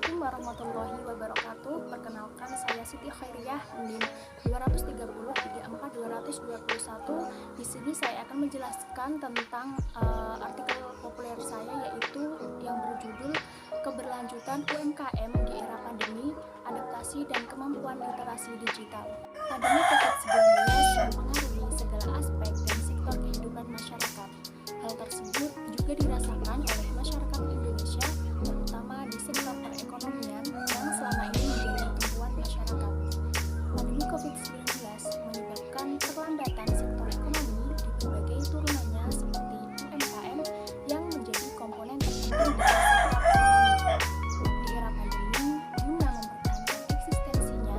Assalamualaikum warahmatullahi wabarakatuh. Perkenalkan, saya Siti Khairiyah, NIM 23034 Di sini saya akan menjelaskan tentang artikel populer saya, yaitu yang berjudul Keberlanjutan UMKM di Era Pandemi, Adaptasi dan Kemampuan Literasi Digital. Pandemi COVID-19 mempengaruhi segala aspek dan sektor kehidupan masyarakat. Hal tersebut juga dirasakan oleh masyarakat Indonesia, terutama di sektor perekonomian yang selama ini menjadi tumpuan masyarakat. Pandemi COVID-19 menyebabkan perlambatan sektor ekonomi di berbagai turunannya seperti UMKM yang menjadi komponen terpenting dari sektor ekonomi. Di era pandemi, guna mempertahankan eksistensinya,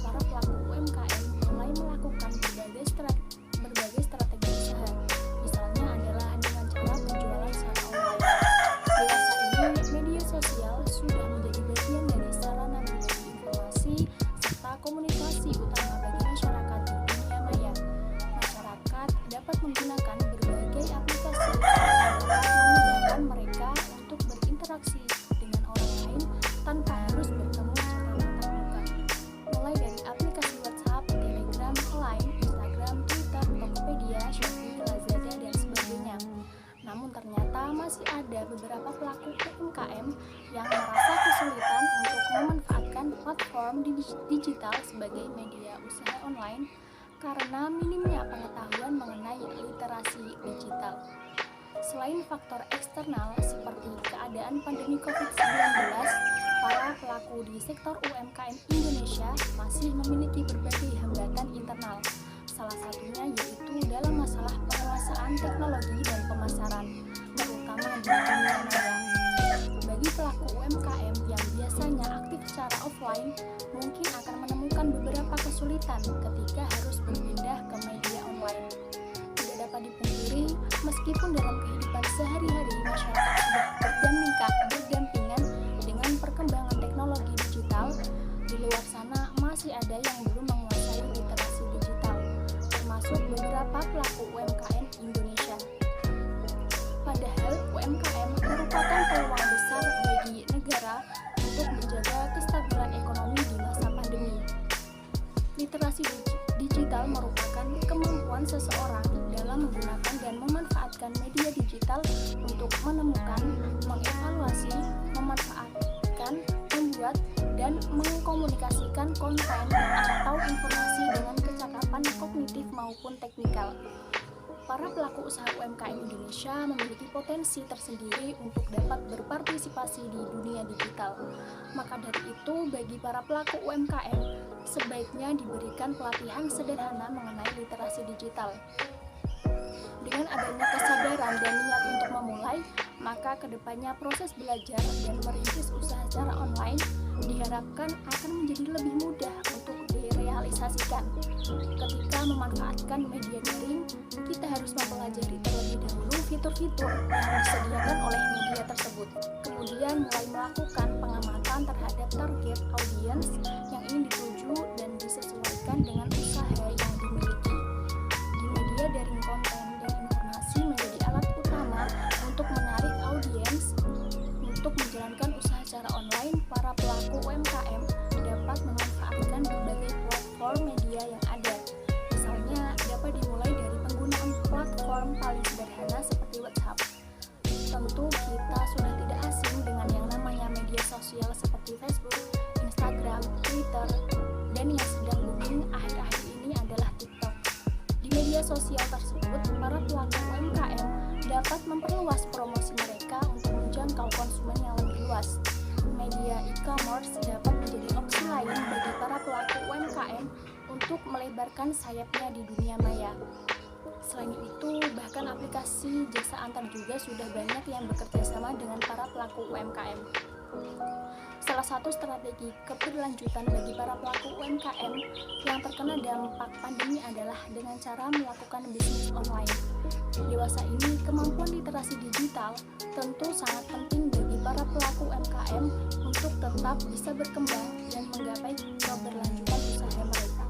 para pelaku UMKM mulai melakukan berbagai strategi usaha. Misalnya adalah dengan cara penjualan secara online. Dewasa ini, media sosial sudah menjadi bagian dari sarana berbagi informasi serta komunikasi utama bagi masyarakat di dunia maya. Masyarakat dapat menggunakan berbagai aplikasi yang dapat memudahkan mereka untuk berinteraksi dengan orang lain tanpa harus bertemu secara tatap muka. Mulai dari aplikasi WhatsApp, Telegram, Line, Instagram, Twitter, Tokopedia, Shopee, Lazada, dan sebagainya. Namun ternyata masih ada beberapa pelaku UMKM yang merasa kesulitan untuk memanfaatkan platform digital sebagai media usaha online karena minimnya pengetahuan mengenai literasi digital. Selain faktor eksternal seperti keadaan pandemi COVID-19, para pelaku di sektor UMKM Indonesia masih memiliki berbagai hambatan internal. Salah satunya yaitu dalam masalah penguasaan teknologi dan pemasaran, terutama di dunia maya. Bagi pelaku UMKM yang biasanya aktif secara offline, mungkin akan menemukan beberapa kesulitan ketika harus berpindah ke media online. Tidak dapat dipungkiri, meskipun dalam kehidupan sehari-hari masyarakat sudah berdampingan dengan perkembangan teknologi digital, di luar sana masih ada yang belum menguasai literasi digital, termasuk beberapa pelaku UMKM Indonesia. Padahal UMKM merupakan peluang besar bagi negara untuk menjaga kestabilan ekonomi di masa pandemi. Literasi digital merupakan kemampuan seseorang dalam menggunakan dan memanfaatkan media digital untuk menemukan, mengevaluasi, memanfaatkan, membuat, dan mengkomunikasikan konten atau informasi dengan kecakapan kognitif maupun teknikal. Para pelaku usaha UMKM Indonesia memiliki potensi tersendiri untuk dapat berpartisipasi di dunia digital. Maka dari itu, bagi para pelaku UMKM, sebaiknya diberikan pelatihan sederhana mengenai literasi digital. Dengan adanya kesadaran dan niat untuk memulai, maka kedepannya proses belajar dan merintis usaha secara online diharapkan akan menjadi lebih mudah untuk direalisasikan. Ketika memanfaatkan media daring, kita harus mempelajari terlebih dahulu fitur-fitur yang disediakan oleh media tersebut. Kemudian mulai melakukan pengamatan terhadap target audiens yang ingin dituju dan disesuaikan dengan usaha yang dimiliki. Di media daring, konten dan informasi menjadi alat utama untuk menarik audiens. Untuk menjalankan usaha secara online, para pelaku UMKM dapat memanfaatkan berbagai platform media yang ada. Misalnya, dapat dimulai dari penggunaan platform paling sederhana seperti WhatsApp. Tentu kita sudah tidak asing dengan yang namanya media sosial seperti Facebook, Instagram, Twitter, dan yang sedang booming akhir-akhir ini adalah TikTok. Di media sosial tersebut, para pelaku UMKM dapat memperluas promosi mereka untuk menjangkau konsumen yang lebih luas. Media e-commerce dapat menjadi opsi lain bagi para pelaku UMKM untuk melebarkan sayapnya di dunia maya. Selain itu, bahkan aplikasi jasa antar juga sudah banyak yang bekerja sama dengan para pelaku UMKM. Salah satu strategi keberlanjutan bagi para pelaku UMKM yang terkena dampak pandemi adalah dengan cara melakukan bisnis online. Dewasa ini, kemampuan literasi digital tentu sangat penting bagi para pelaku UMKM untuk tetap bisa berkembang dan menggapai keberlanjutan usaha mereka.